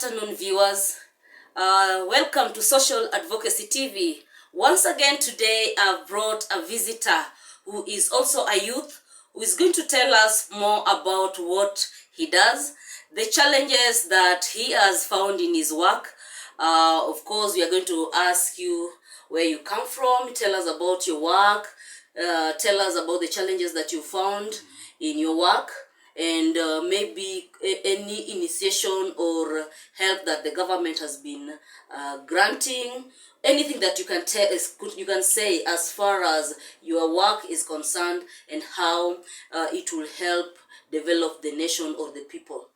afternoon, viewers. Welcome to Social Advocacy TV. Once again today I've brought a visitor who is also a youth who is going to tell us more about what he does, the challenges that he has found in his work. Of course, we are going to ask you where you come from, tell us about your work, tell us about the challenges that you found in your work, and maybe any initiation or help that the government has been granting. Anything that you can tell, you can say as far as your work is concerned, and how it will help develop the nation or the people.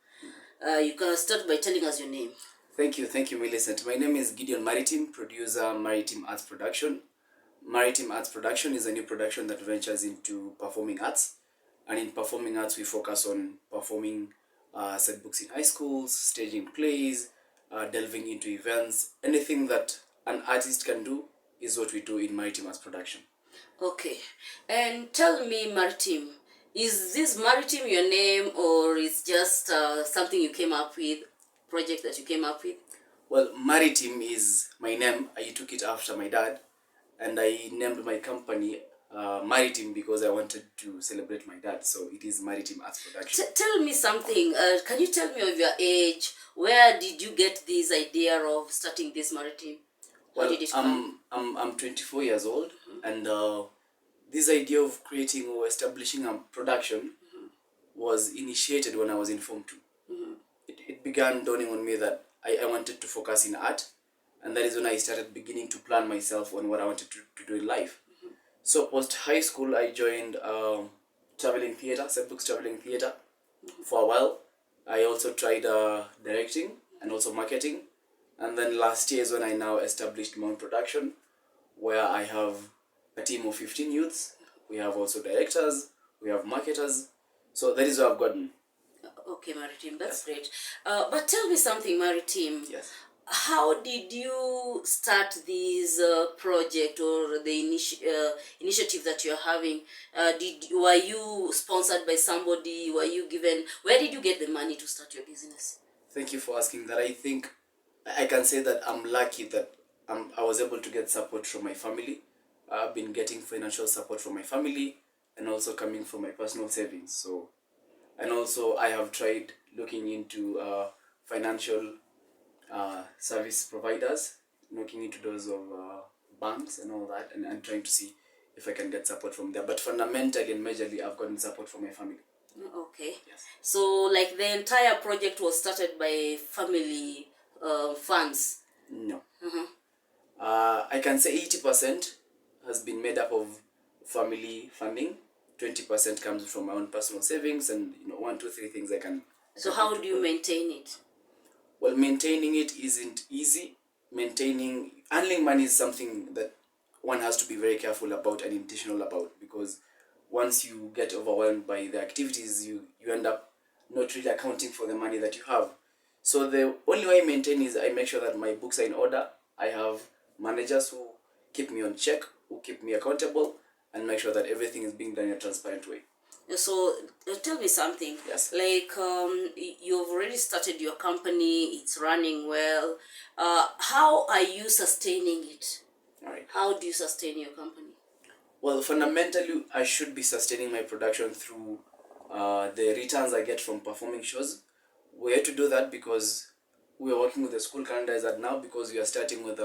You can start by telling us your name. Thank you, Millicent. My name is Gideon Maritim, producer, Maritim Arts Production. Maritim Arts Production is a new production that ventures into performing arts. And in performing arts, we focus on performing set books in high schools, staging plays, delving into events. Anything that an artist can do is what we do in Maritim Arts Production. Okay. And tell me, Maritim, is this Maritim your name, or is just something you came up with, project that you came up with? Well, Maritim is my name. I took it after my dad, and I named my company Maritim because I wanted to celebrate my dad. So it is Maritim Arts Production. Tell me something. Can you tell me of your age? Where did you get this idea of starting this Maritim? Well, I'm 24 years old, and this idea of creating or establishing a production was initiated when I was in Form 2. It began dawning on me that I wanted to focus in art, and that is when I started beginning to plan myself on what I wanted to do in life. So post high school, I joined traveling theatre, set books traveling theatre for a while. I also tried directing and also marketing. And then last year is when I now established my own production, where I have a team of 15 youths. We have also directors, we have marketers. So that is where I've gotten. Okay, Maritim, that's great. But tell me something, Maritim. Yes. How did you start this project or the initiative that you're having? Were you sponsored by somebody? Were you given? Where did you get the money to start your business? Thank you for asking that. I think I can say that I'm lucky that I was able to get support from my family. I've been getting financial support from my family and also coming from my personal savings. So, and also I have tried looking into financial service providers, looking into those of banks and all that, and trying to see if I can get support from there. But fundamentally and majorly, I've gotten support from my family. Okay. Yes. So, like, the entire project was started by family funds? No. I can say 80% has been made up of family funding. 20% comes from my own personal savings, and 1, 2, 3 things I can. So how do you maintain it? Well, maintaining it isn't easy. Handling money is something that one has to be very careful about and intentional about, because once you get overwhelmed by the activities, you end up not really accounting for the money that you have. So the only way I maintain is I make sure that my books are in order. I have managers who keep me on check, who keep me accountable, and make sure that everything is being done in a transparent way. So tell me something. Yes. Like, you've already started your company, it's running well. How are you sustaining it? All right. How do you sustain your company? Well, fundamentally, I should be sustaining my production through the returns I get from performing shows. We had to do that because we are working with the school calendar as at now, because we are starting with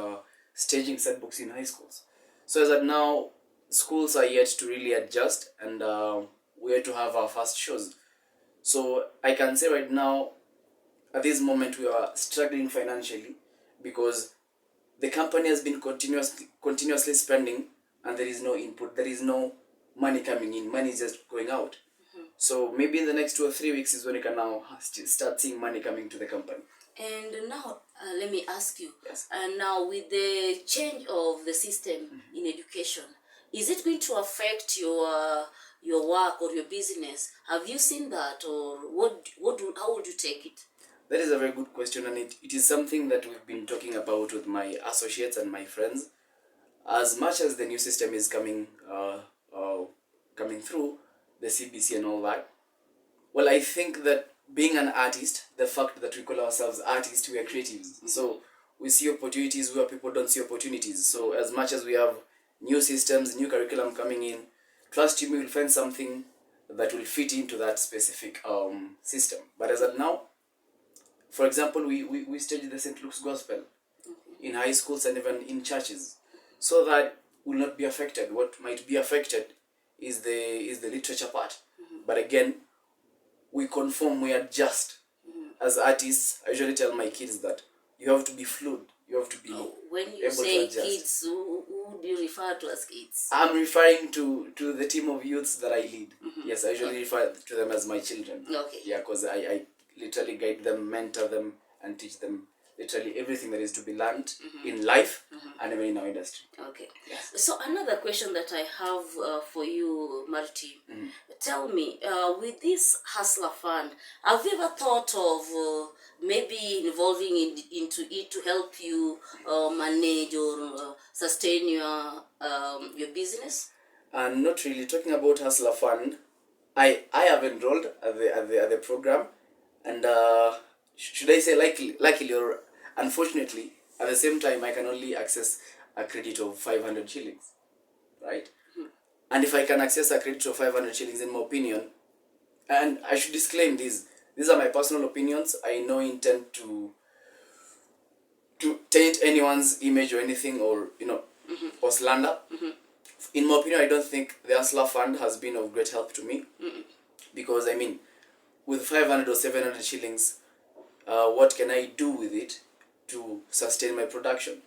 staging set books in high schools. So as at now, schools are yet to really adjust, and we had to have our first shows. So I can say right now, at this moment, we are struggling financially because the company has been continuously spending, and there is no input, there is no money coming in, money is just going out. So maybe in the next 2 or 3 weeks is when you can now start seeing money coming to the company. And now, let me ask you. Yes. And now, with the change of the system in education, is it going to affect your work or your business? Have you seen that, or how would you take it? That is a very good question, and it is something that we've been talking about with my associates and my friends. As much as the new system is coming through, the CBC and all that, well, I think that being an artist, the fact that we call ourselves artists, we are creatives. So we see opportunities where people don't see opportunities. So as much as we have new systems, new curriculum coming in, trust you, we will find something that will fit into that specific system. But as of now, for example, we studied the St. Luke's Gospel in high schools and even in churches, so that will not be affected. What might be affected is the literature part. But again, we conform, we adjust. As artists, I usually tell my kids that you have to be fluid. You have to be When you able say to adjust. kids, who do you refer to as kids? I'm referring to the team of youths that I lead. Yes, I usually refer to them as my children. Okay. Yeah, because I literally guide them, mentor them, and teach them literally everything that is to be learned in life and even in our industry. Okay. Yes. So another question that I have for you, Marty, tell me, with this Hustler Fund, have you ever thought of maybe involving into it to help you manage or sustain your business? And not really talking about Hustler Fund, I have enrolled at the program, and should I say luckily or unfortunately, at the same time I can only access a credit of 500 shillings, right? And if I can access a credit of 500 shillings, in my opinion, and I should disclaim these are my personal opinions. I no intent to taint anyone's image or anything, or or slander. In my opinion, I don't think the Hustler Fund has been of great help to me, because I mean, with 500 or 700 shillings, what can I do with it to sustain my production?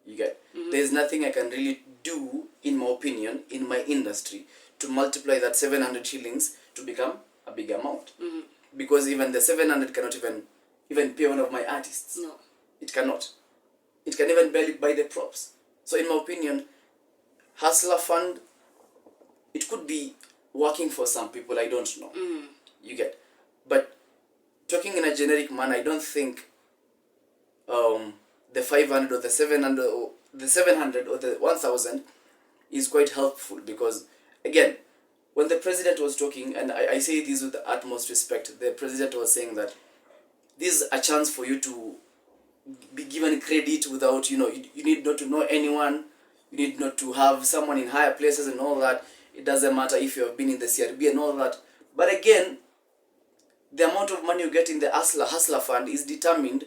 You get? There's nothing I can really do, in my opinion, in my industry, to multiply that 700 shillings to become a big amount. Because even the 700 cannot even pay one of my artists. No. It cannot. It can even barely buy the props. So in my opinion, Hustler Fund, it could be working for some people, I don't know. You get? But talking in a generic manner, I don't think the 500 or the 700 or the 1000 is quite helpful, because again, when the president was talking, and I say this with the utmost respect, the president was saying that this is a chance for you to be given credit without, you need not to know anyone, you need not to have someone in higher places and all that. It doesn't matter if you have been in the CRB and all that. But again, the amount of money you get in the Hustler Fund is determined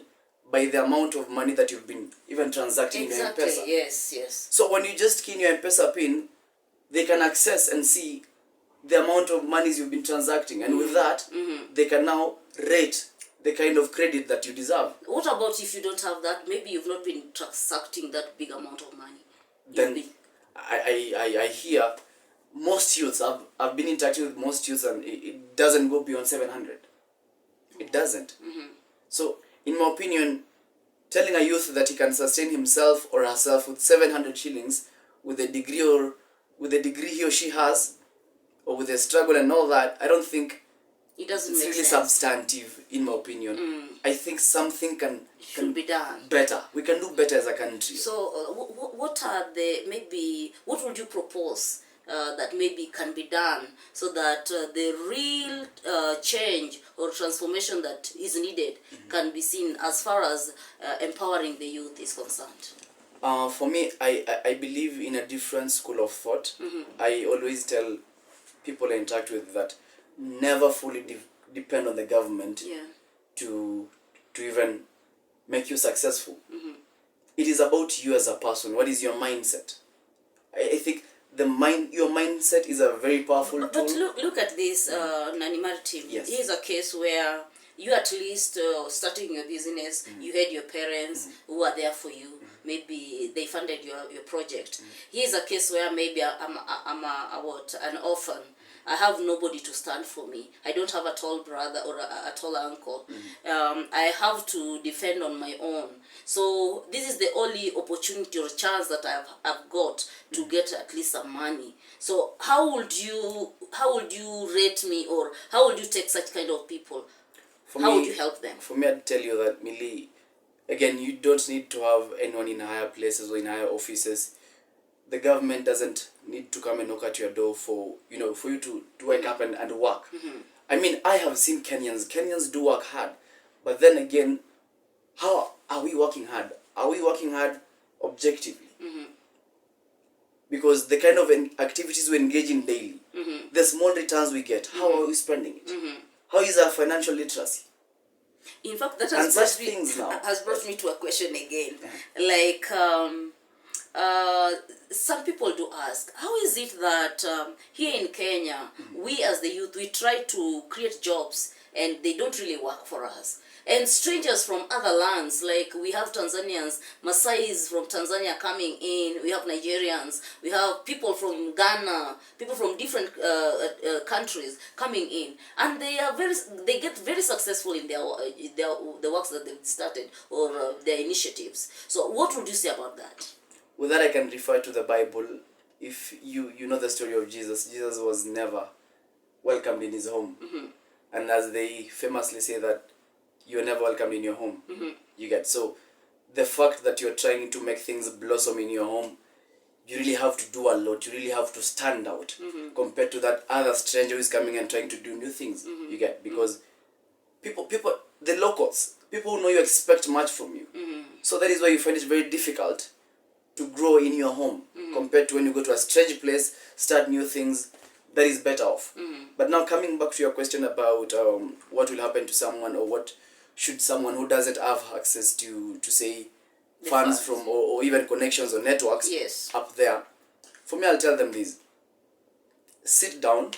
by the amount of money that you've been even transacting in your M-Pesa. Yes. So when you just key in your M-Pesa pin, they can access and see the amount of monies you've been transacting, and with that, they can now rate the kind of credit that you deserve. What about if you don't have that? Maybe you've not been transacting that big amount of money. Then I hear most youths, I've been interacting with most youths, and it doesn't go beyond 700. It doesn't. So in my opinion, telling a youth that he can sustain himself or herself with 700 shillings with a degree he or she has, or with a struggle and all that, I don't think it doesn't it's make really sense. substantive, in my opinion. I think something Should be done better. We can do better as a country. So what would you propose that maybe can be done so that the real change or transformation that is needed can be seen as far as empowering the youth is concerned? For me, I believe in a different school of thought. I always tell people I interact with that never fully depend on the government to even make you successful. It is about you as a person. What is your mindset? I think your mindset is a very powerful tool. But look at this, Nani Martin. Yes. Here's a case where you at least starting your business, you had your parents who are there for you. Maybe they funded your project. Here's a case where maybe I'm an orphan. I have nobody to stand for me. I don't have a tall brother or a tall uncle. I have to defend on my own. So this is the only opportunity or chance that I've got to get at least some money. So how would you rate me, or how would you take such kind of people? How would you help them? For me, I'd tell you that, Millie, again, you don't need to have anyone in higher places or in higher offices. The government doesn't need to come and knock at your door for you to wake up and work. I mean, I have seen Kenyans do work hard, but then again, how are we working hard? Are we working hard objectively? Because the kind of activities we engage in daily, the small returns we get, how are we spending it? How is our financial literacy? In fact, that And has such brought me, things now. has brought me to a question again. Like, some people do ask, how is it that here in Kenya, we as the youth, we try to create jobs and they don't really work for us? And strangers from other lands, like we have Tanzanians, Maasais from Tanzania coming in, we have Nigerians, we have people from Ghana, people from different countries coming in, and they get very successful in the works that they've started, or their initiatives. So what would you say about that? With that, I can refer to the Bible. If you know the story of Jesus, Jesus was never welcomed in his home. And as they famously say that you are never welcomed in your home. You get, so the fact that you're trying to make things blossom in your home, you really have to do a lot. You really have to stand out compared to that other stranger who is coming and trying to do new things. You get, because people, the locals, people who know you expect much from you. So that is why you find it very difficult to grow in your home compared to when you go to a strange place, start new things. That is better off. But now coming back to your question about what will happen to someone, or what should someone who doesn't have access to say funds from, or even connections or networks up there, for me, I'll tell them this: sit down,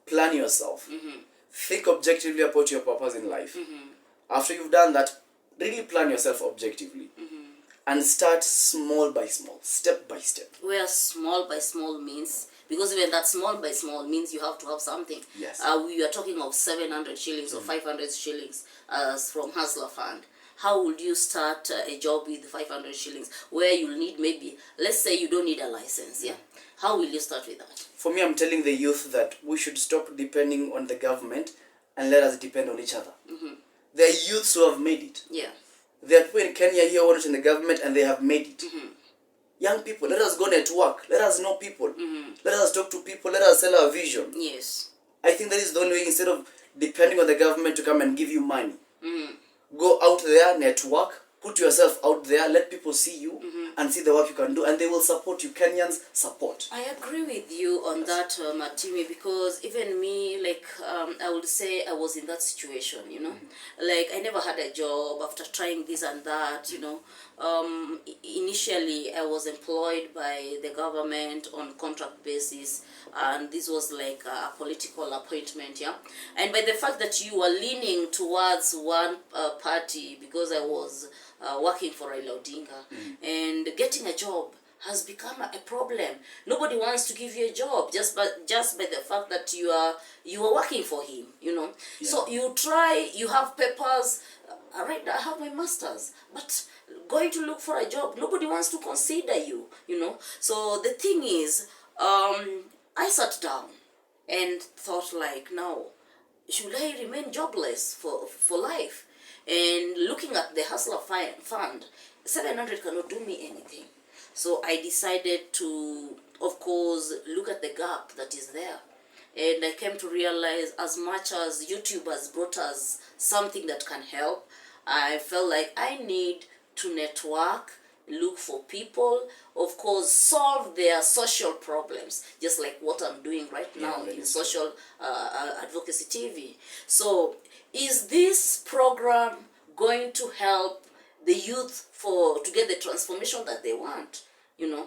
plan yourself, think objectively about your purpose in life. After you've done that, really plan yourself objectively. And start small by small, step by step. Where small by small means, because even that small by small means you have to have something. Yes. We are talking of 700 shillings or 500 shillings from Hustler Fund. How would you start a job with 500 shillings where you'll need, maybe, let's say you don't need a license, yeah? How will you start with that? For me, I'm telling the youth that we should stop depending on the government and let us depend on each other. There are youths who have made it. Yeah. There are people in Kenya here who are not in the government and they have made it. Young people, let us go network. Let us know people. Let us talk to people. Let us sell our vision. Yes. I think that is the only way, instead of depending on the government to come and give you money. Go out there, network, put yourself out there, let people see you and see the work you can do, and they will support you. Kenyans support. I agree with you on that, Matimi, because even me, like, I would say I was in that situation, you know. Like, I never had a job after trying this and that, you know. Initially, I was employed by the government on contract basis, and this was like a political appointment, yeah. And by the fact that you are leaning towards one party, because I was working for Raila Odinga, and getting a job has become a problem. Nobody wants to give you a job just by the fact that you are working for him, you know. So you try, you have papers. Right now I have my masters, but going to look for a job, nobody wants to consider you, you know. So the thing is, I sat down and thought, like, now, should I remain jobless for life? And looking at the Hustler Fund, 700 cannot do me anything. So I decided to, of course, look at the gap that is there. And I came to realize, as much as YouTube has brought us something that can help, I felt like I need to network, look for people, of course, solve their social problems, just like what I'm doing right now in Social Advocacy TV. So, is this program going to help the youth to get the transformation that they want, you know?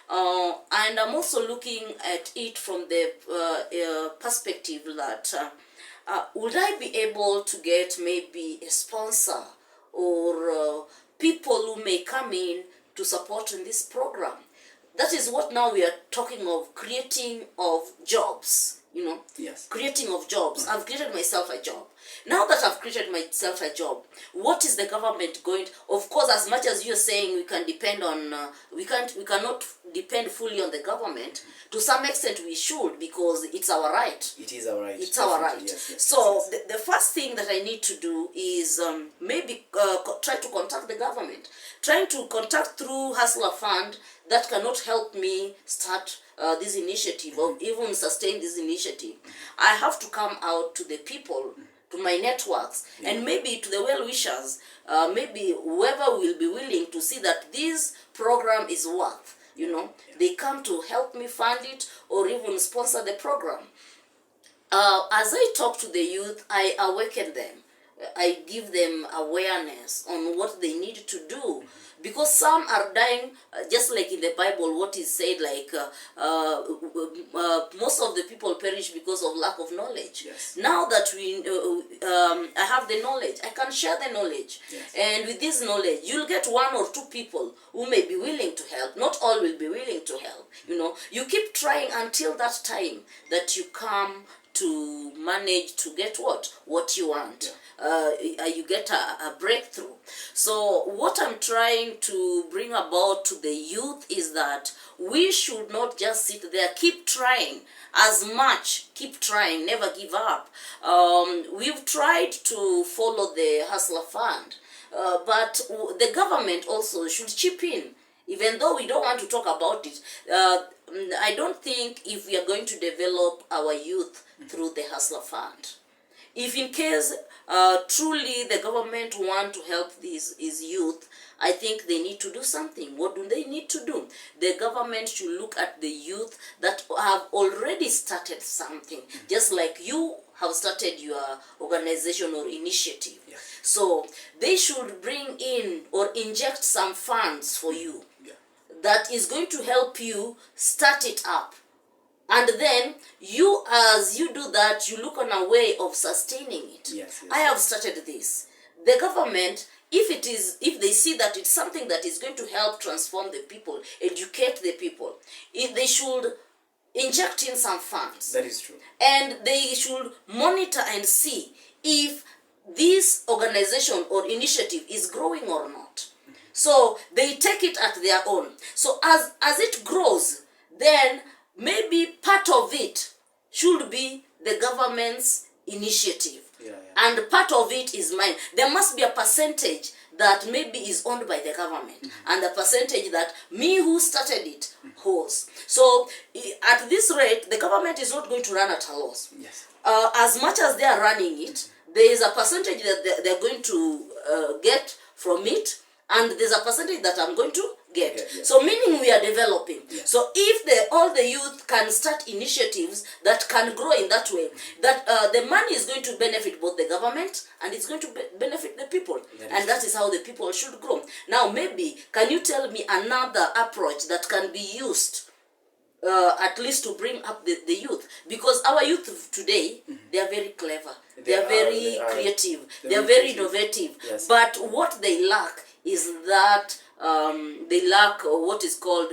And I'm also looking at it from the perspective that would I be able to get maybe a sponsor or people who may come in to support in this program? That is what now we are talking of, creating of jobs, you know. Yes. Creating of jobs. I've created myself a job. Now that I've created myself a job, what is the government going to, of course, as much as you're saying we can depend on, we cannot depend fully on the government. To some extent we should, because it's our right. It is our right. It's our right. Yes, yes, so yes. The first thing that I need to do is maybe try to contact the government. Trying to contact through Hustler Fund, that cannot help me start this initiative or even sustain this initiative. I have to come out to the people, to my networks, and maybe to the well-wishers, maybe whoever will be willing to see that this program is worth, they come to help me fund it or even sponsor the program. As I talk to the youth, I awaken them. I give them awareness on what they need to do, because some are dying, just like in the Bible, what is said, like most of the people perish because of lack of knowledge. Yes. Now that I have the knowledge, I can share the knowledge. Yes. And with this knowledge, you'll get one or two people who may be willing to help. Not all will be willing to help. You keep trying until that time that you come to manage to get what you want. You get a breakthrough. So what I'm trying to bring about to the youth is that we should not just sit there. Keep trying as much. Keep trying. Never give up. We've tried to follow the Hustler Fund, but the government also should chip in. Even though we don't want to talk about it, I don't think if we are going to develop our youth through the Hustler Fund, if in case truly the government want to help these youth, I think they need to do something. What do they need to do? The government should look at the youth that have already started something, just like you have started your organization or initiative. Yeah. So they should bring in or inject some funds for you. Yeah. That is going to help you start it up. And then you, as you do that, you look on a way of sustaining it. Yes, yes. I have started this. The government, if they see that it's something that is going to help transform the people, educate the people, they should inject in some funds. That is true. And they should monitor and see if this organization or initiative is growing or not. So they take it at their own. So as it grows, then maybe part of it should be the government's initiative. Yeah. And part of it is mine. There must be a percentage that maybe is owned by the government, and the percentage that me who started it holds. So at this rate, the government is not going to run at a loss. Yes. As much as they are running it, there is a percentage that they're going to get from it, and there's a percentage that I'm going to get. Yeah. So meaning we are developing. Yeah. So if all the youth can start initiatives that can grow in that way, that the money is going to benefit both the government and it's going to benefit the people. That is how the people should grow. Now maybe, can you tell me another approach that can be used at least to bring up the youth? Because our youth today, they are very clever. They are very creative. They are very innovative. Yes. But what they lack is that they lack what is called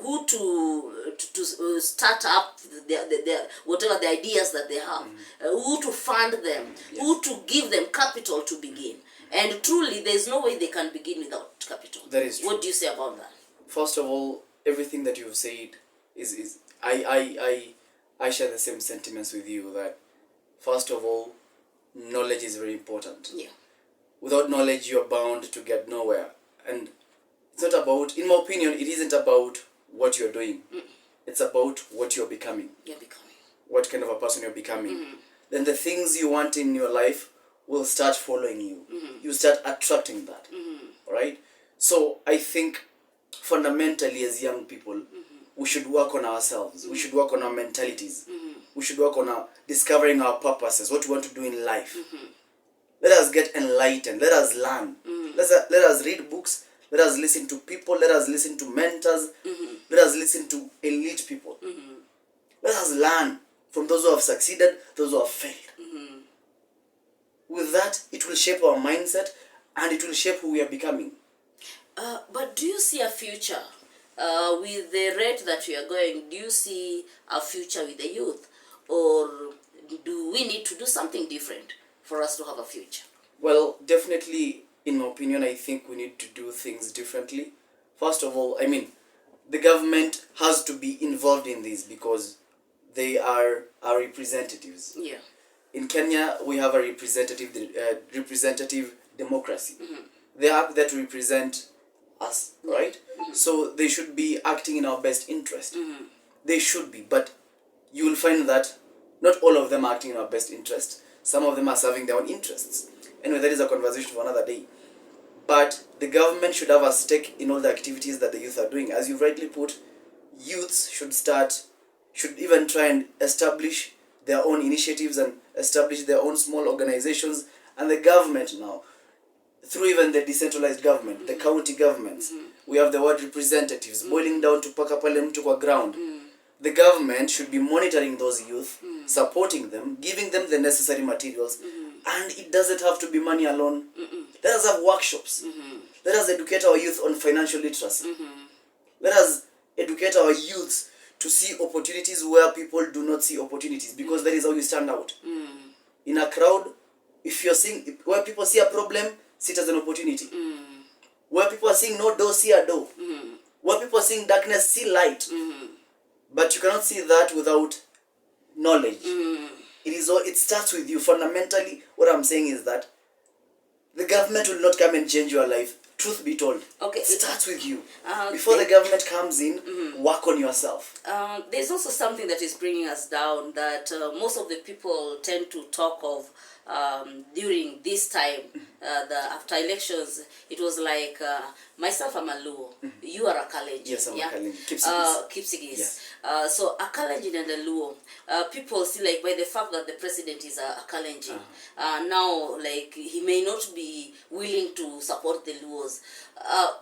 who to start up their whatever the ideas that they have, who to fund them, who to give them capital to begin. And truly, there is no way they can begin without capital. That is true. What do you say about that? First of all, everything that you've said is I share the same sentiments with you, that first of all, knowledge is very important. Yeah. Without knowledge, you're bound to get nowhere. And it's not about, in my opinion, it isn't about what you're doing. It's about what you're becoming. You're becoming. What kind of a person you're becoming. Then the things you want in your life will start following you. You start attracting that. Right? So I think fundamentally as young people, we should work on ourselves. We should work on our mentalities. We should work on discovering our purposes, what we want to do in life. Let us get enlightened. Let us learn. Let us read books. Let us listen to people. Let us listen to mentors. Let us listen to elite people. Let us learn from those who have succeeded, those who have failed. With that, it will shape our mindset and it will shape who we are becoming. But do you see a future with the rate that we are going? Do you see a future with the youth? Or do we need to do something different for us to have a future? Well, definitely, in my opinion, I think we need to do things differently. First of all, I mean, the government has to be involved in this because they are our representatives. Yeah. In Kenya, we have a representative democracy. They are there to represent us, right? So they should be acting in our best interest. They should be, but you will find that not all of them are acting in our best interest. Some of them are serving their own interests. Anyway, that is a conversation for another day. But the government should have a stake in all the activities that the youth are doing. As you rightly put, youths should even try and establish their own initiatives and establish their own small organizations. And the government now, through even the decentralized government, the county governments, we have the word representatives, boiling down to paka pale mtu kwa ground. The government should be monitoring those youth, supporting them, giving them the necessary materials, and it doesn't have to be money alone. Let us have workshops. Let us educate our youth on financial literacy. Let us educate our youths to see opportunities where people do not see opportunities, because that is how you stand out. In a crowd, if you're seeing where people see a problem, see it as an opportunity. Where people are seeing no door, see a door. Where people are seeing darkness, see light. But you cannot see that without knowledge. It starts with you. Fundamentally, what I'm saying is that the government will not come and change your life. Truth be told, Okay. it starts with you. Before the government comes in, work on yourself. There's also something that is bringing us down, that most of the people tend to talk of during this time, after elections. It was like, myself, I'm a Luo, you are a Kalenjin. Yes, I'm a Kalenjin. Kipsigis. Yes. So a Kalenjin and a Luo, people see, like, by the fact that the president is a Kalenjin, now, like, he may not be willing to support the Luos.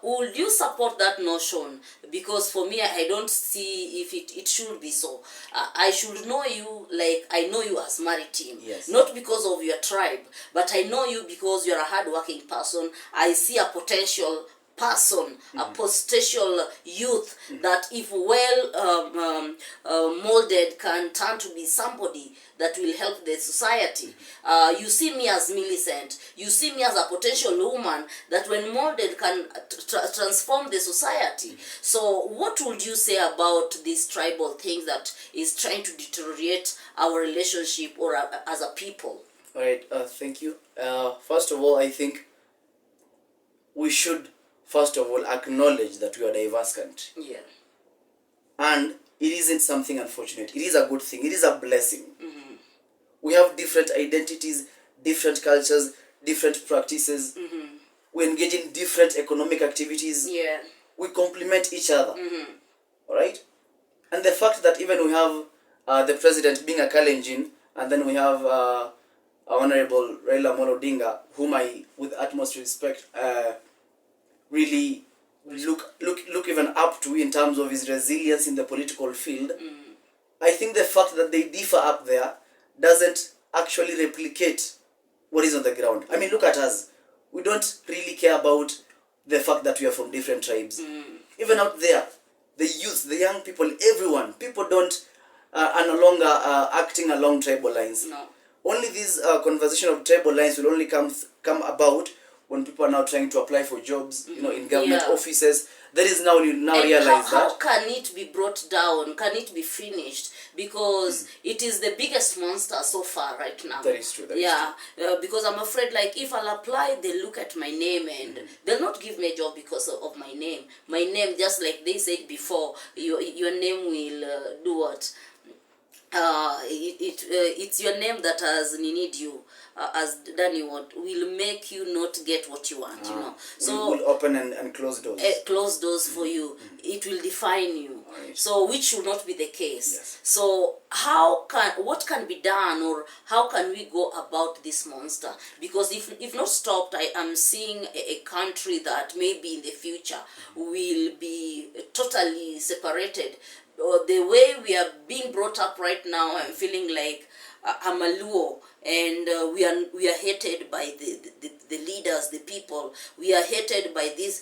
Would you support that notion? Because for me, I don't see if it should be so. I should know you like I know you as Maritime. Yes. Not because of your tribe, but I know you because you're a hardworking person. I see a potential person, a potential youth that, if well molded, can turn to be somebody that will help the society. You see me as Millicent. You see me as a potential woman that, when molded, can transform the society. So what would you say about these tribal things that is trying to deteriorate our relationship or as a people? All right, thank you. First of all, I think we should, first of all, acknowledge that we are a diverse country. Yeah. And it isn't something unfortunate. It is a good thing. It is a blessing. We have different identities, different cultures, different practices. We engage in different economic activities. Yeah. We complement each other. All right? And the fact that even we have the president being a Kalenjin, and then we have Honorable Raila Amolo Odinga, whom I, with utmost respect, really look even up to in terms of his resilience in the political field. I think the fact that they differ up there doesn't actually replicate what is on the ground. I mean, look at us. We don't really care about the fact that we are from different tribes. Even out there, the youth, the young people, everyone, people are no longer acting along tribal lines. No. Only this conversation of tribal lines will only come about when people are now trying to apply for jobs, in government offices. That is now you realize how that. can it be brought down? Can it be finished? Because it is the biggest monster so far right now. That is true. Because I'm afraid, like, if I'll apply, they look at my name and they'll not give me a job because of my name. My name, just like they said before, your name will do what? It's your name that has needed you, has done you what will make you not get what you want, So we'll open and close doors. Close doors for you. It will define you. Right. So which should not be the case. Yes. So what can be done, or how can we go about this monster? Because if not stopped, I am seeing a country that maybe in the future will be totally separated. The way we are being brought up right now, I'm feeling like I'm a Luo, and we are hated by the leaders, the people. We are hated by this.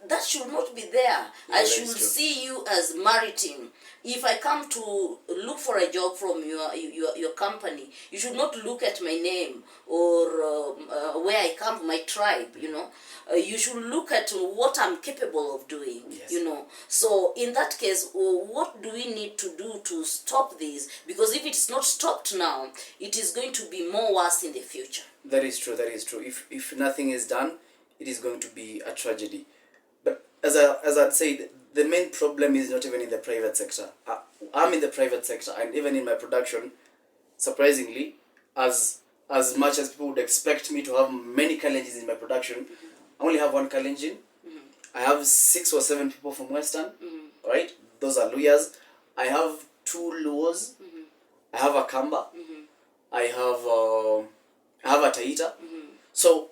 That should not be there. I that should is true. see you as meriting. If I come to look for a job from your company, you should not look at my name or where I come, my tribe, you know. You should look at what I'm capable of doing, Yes. you know. So in that case, what do we need to do to stop this? Because if it's not stopped now, it is going to be more worse in the future. That is true. That is true. If nothing is done, it is going to be a tragedy. But as I'd said, the main problem is not even in the private sector. I'm in the private sector, and even in my production, surprisingly, as much as people would expect me to have many Kalenjins in my production, I only have one Kalenjin. I have 6 or 7 people from Western, right? Those are Luyas. I have 2 Luos. I have a Kamba. I have a Taita. So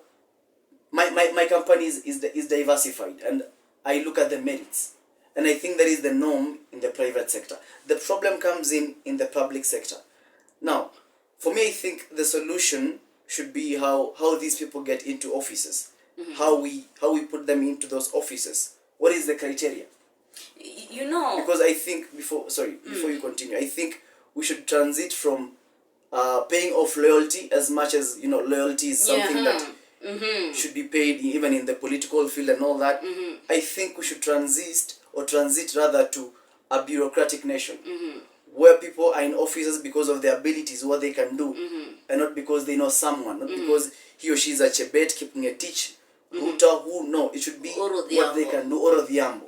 my company is diversified, and I look at the merits, and I think that is the norm in the private sector. The problem comes in the public sector. Now, for me, I think the solution should be how these people get into offices, how we put them into those offices. What is the criteria? You know, Because I think before you continue, I think we should transit from paying off loyalty, as much as loyalty is something that should be paid even in the political field and all that. I think we should transit rather to a bureaucratic nation, where people are in offices because of their abilities, what they can do, and not because they know someone, not because he or she is a Chebet keeping a teach, Ruta, who no, it should be what they can do, or Odhiambo,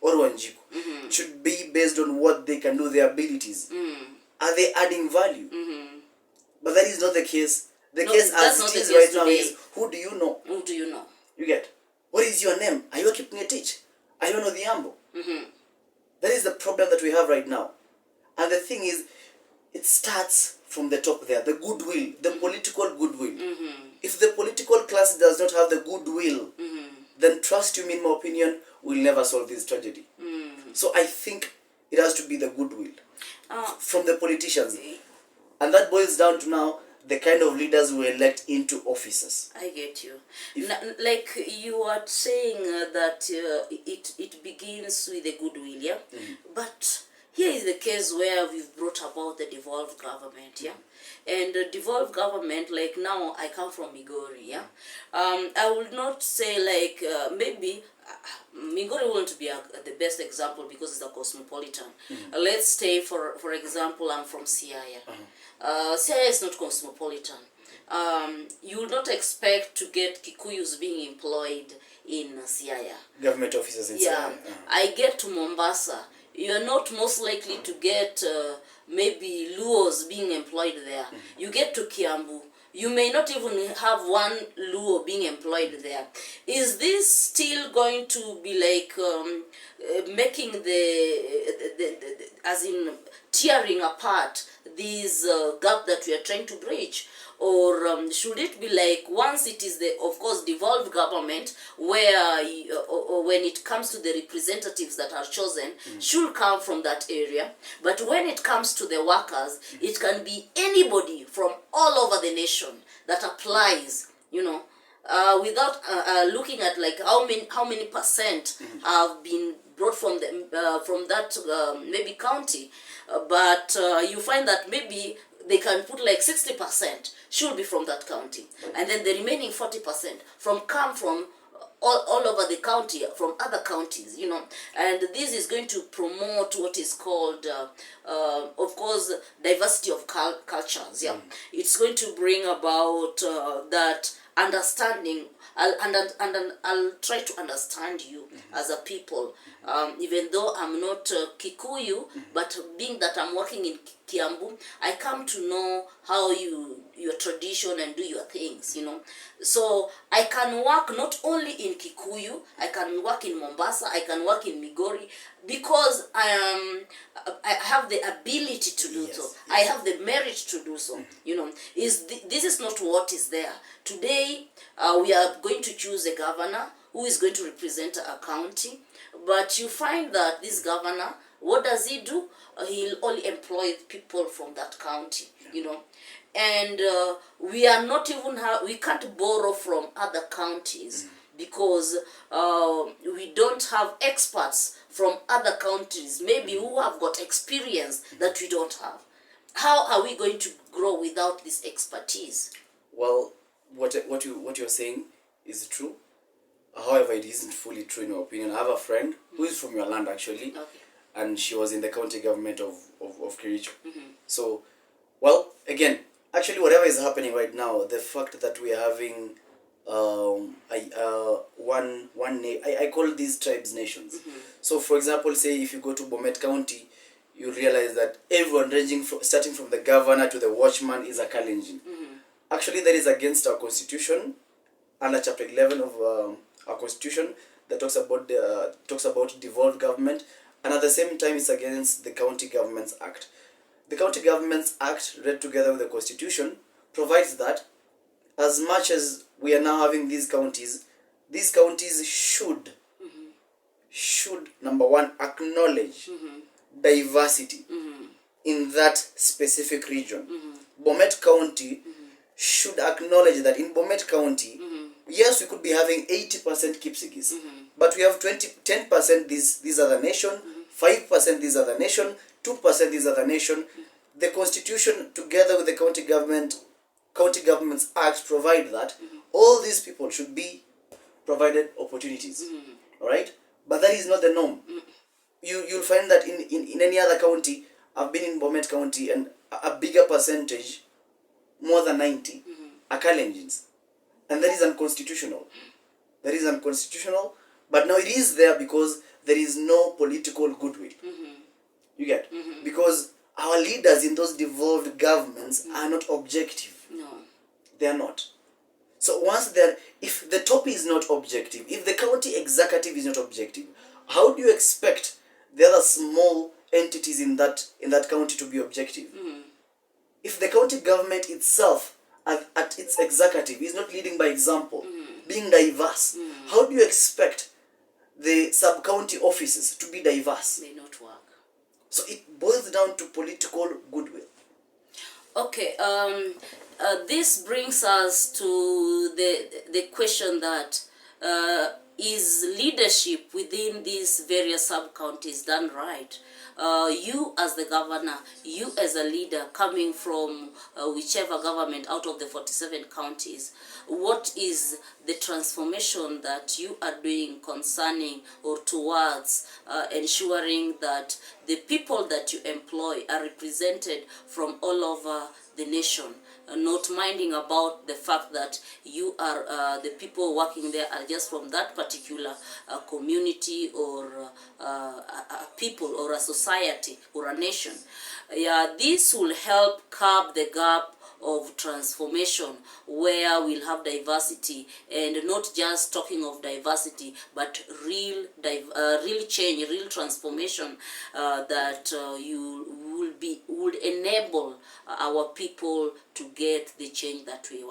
or Wanjiku. It should be based on what they can do, their abilities. Are they adding value? But that is not the case. The case as it is right now is, who do you know? Who do you know? You get? What is your name? Are you keeping a teach? Are you Odhiambo? That is the problem that we have right now. And the thing is, it starts from the top there, the goodwill, the political goodwill. If the political class does not have the goodwill, then trust you me, in my opinion, we'll never solve this tragedy. So I think it has to be the goodwill from the politicians. And that boils down to now the kind of leaders we elect into offices. I get you. Like you are saying that it begins with the goodwill, yeah? But here is the case where we've brought about the devolved government, yeah? And devolved government, like now I come from Migori, yeah? I would not say like maybe Migori won't be the best example because it's a cosmopolitan. Let's say for example, I'm from Siaya. Siaya is not cosmopolitan. You will not expect to get Kikuyus being employed in Siaya. Government offices in Siaya. I get to Mombasa. You're not most likely to get maybe Luos being employed there. You get to Kiambu. You may not even have one Luo being employed there. Is this still going to be like making the as in tearing apart this gap that we are trying to bridge? Or should it be like, once it is the, of course, devolved government, where or when it comes to the representatives that are chosen, should come from that area. But when it comes to the workers, it can be anybody from all over the nation that applies, without looking at like how many percent have been brought from from that maybe county. But you find that maybe they can put like 60% should be from that county, and then the remaining 40% come from all over the county, from other counties, and this is going to promote what is called, of course, diversity of cultures. Yeah, it's going to bring about that understanding. I'll try to understand you as a people, even though I'm not Kikuyu, but being that I'm working in Kiambu, I come to know how your tradition and do your things, So I can work not only in Kikuyu, I can work in Mombasa, I can work in Migori, because I have the ability to do so. I have the merit to do so. This is not what is there. Today, we are going to choose a governor who is going to represent a county, but you find that this governor, what does he do? He'll only employ people from that county, and we are not even we can't borrow from other counties because we don't have experts from other countries maybe who have got experience that we don't have. How are we going to grow without this expertise? Well, what you're saying is true. However, it isn't fully true in my opinion. I have a friend who is from your land actually, Okay. and she was in the county government of Kericho. So, well, again, actually, whatever is happening right now, the fact that we are having I call these tribes nations. So, for example, say if you go to Bomet County, you realize that everyone ranging starting from the governor to the watchman is a Kalenjin. Actually, that is against our constitution, under chapter 11 of our constitution that talks about devolved government, and at the same time it's against the County Governments Act. The County Governments Act, read together with the constitution, provides that as much as we are now having these counties should number one acknowledge diversity in that specific region. Bomet County should acknowledge that in Bomet County, yes, we could be having 80% Kipsigis, but we have 10% these other nation, 5% these other nation, 2% these other nation. The constitution, together with the County Governments Act, provide that all these people should be provided opportunities. All right, but that is not the norm. You'll find that in any other county. I've been in Bomet County, and a bigger percentage, more than 90, are Kalenjins, and that is unconstitutional. That is unconstitutional. But now it is there because there is no political goodwill. You get? Because our leaders in those devolved governments are not objective. No. They are not. So if the top is not objective, if the county executive is not objective, how do you expect the other small entities in that county to be objective? If the county government itself at its executive is not leading by example, being diverse, how do you expect the sub-county offices to be diverse? May not work. So it boils down to political goodwill. Okay, this brings us to the question that is leadership within these various sub-counties done right? You as the governor, you as a leader coming from whichever government out of the 47 counties, what is the transformation that you are doing concerning or towards ensuring that the people that you employ are represented from all over the nation, not minding about the fact that you are the people working there are just from that particular community or a people or a society or a nation. Yeah, this will help curb the gap of transformation where we'll have diversity, and not just talking of diversity but real change, real transformation that would enable our people to get the change that we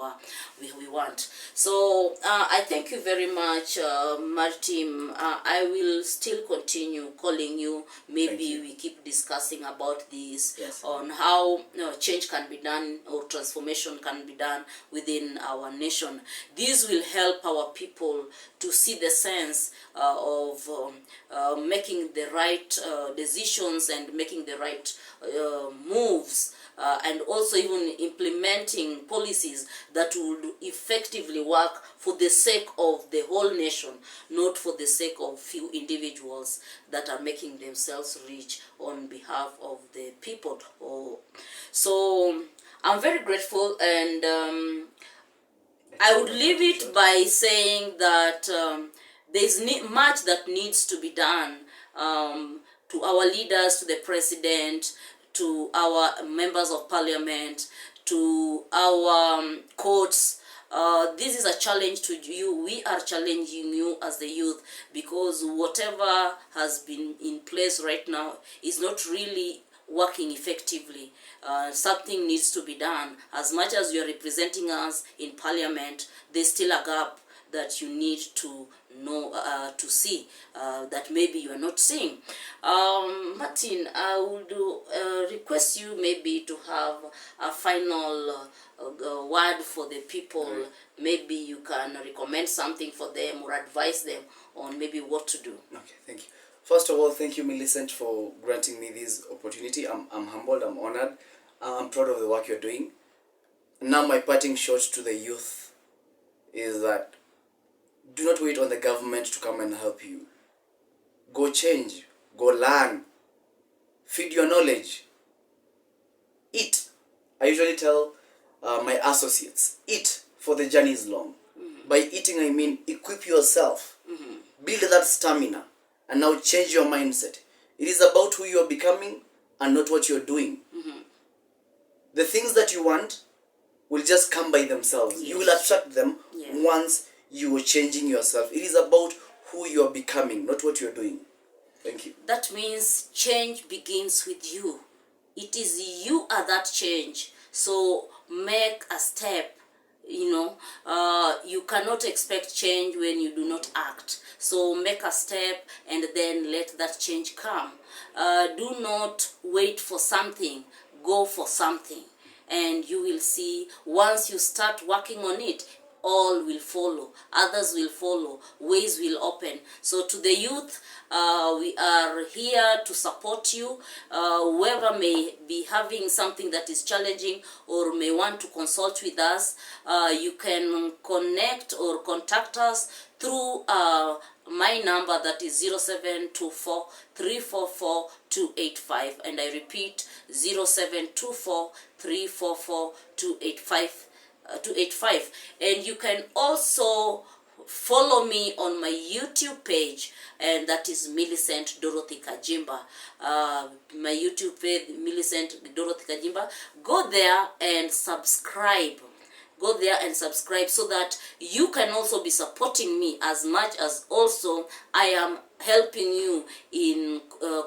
want. So I thank you very much, Martin. I will still continue calling you. Maybe we keep discussing about this, Yes. on how change can be done or transformation can be done within our nation. This will help our people to see the sense of making the right decisions and making the right moves, and also even implementing policies that would effectively work for the sake of the whole nation, not for the sake of few individuals that are making themselves rich on behalf of the people. So I'm very grateful, and I would leave it by saying that there's much that needs to be done to our leaders, to the president, to our members of parliament, to our courts. This is a challenge to you. We are challenging you as the youth, because whatever has been in place right now is not really working effectively. Something needs to be done. As much as you are representing us in parliament, there's still a gap. that you need to know, to see, that maybe you are not seeing. Martin, I would request you maybe to have a final word for the people. Right. Maybe you can recommend something for them or advise them on maybe what to do. Okay, thank you. First of all, thank you, Millicent, for granting me this opportunity. I'm humbled, I'm honored, I'm proud of the work you're doing. Now, my parting shot to the youth is that do not wait on the government to come and help you. Go change, go learn, feed your knowledge, eat. I usually tell my associates, eat, for the journey is long. By eating, I mean equip yourself, build that stamina, and now change your mindset. It is about who you are becoming and not what you're doing. The things that you want will just come by themselves. Yes. You will attract them once you are changing yourself. It is about who you are becoming, not what you're doing. Thank you. That means change begins with you. It is you are that change. So make a step. You cannot expect change when you do not act. So make a step and then let that change come. Do not wait for something. Go for something. And you will see, once you start working on it, all will follow, others will follow, ways will open. So to the youth, we are here to support you. Whoever may be having something that is challenging or may want to consult with us, you can connect or contact us through my number, that is 0724 344 285, and I repeat 0724 344 285. And you can also follow me on my YouTube page, and that is Millicent Dorothy Kajimba. My YouTube page, Millicent Dorothy Kajimba. Go there and subscribe. Go there and subscribe so that you can also be supporting me as much as also I am helping you in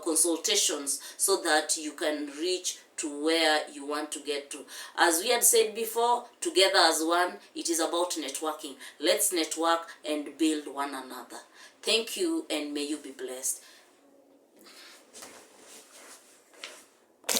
consultations so that you can reach to where you want to get to. As we had said before, together as one, it is about networking. Let's network and build one another. Thank you, and may you be blessed.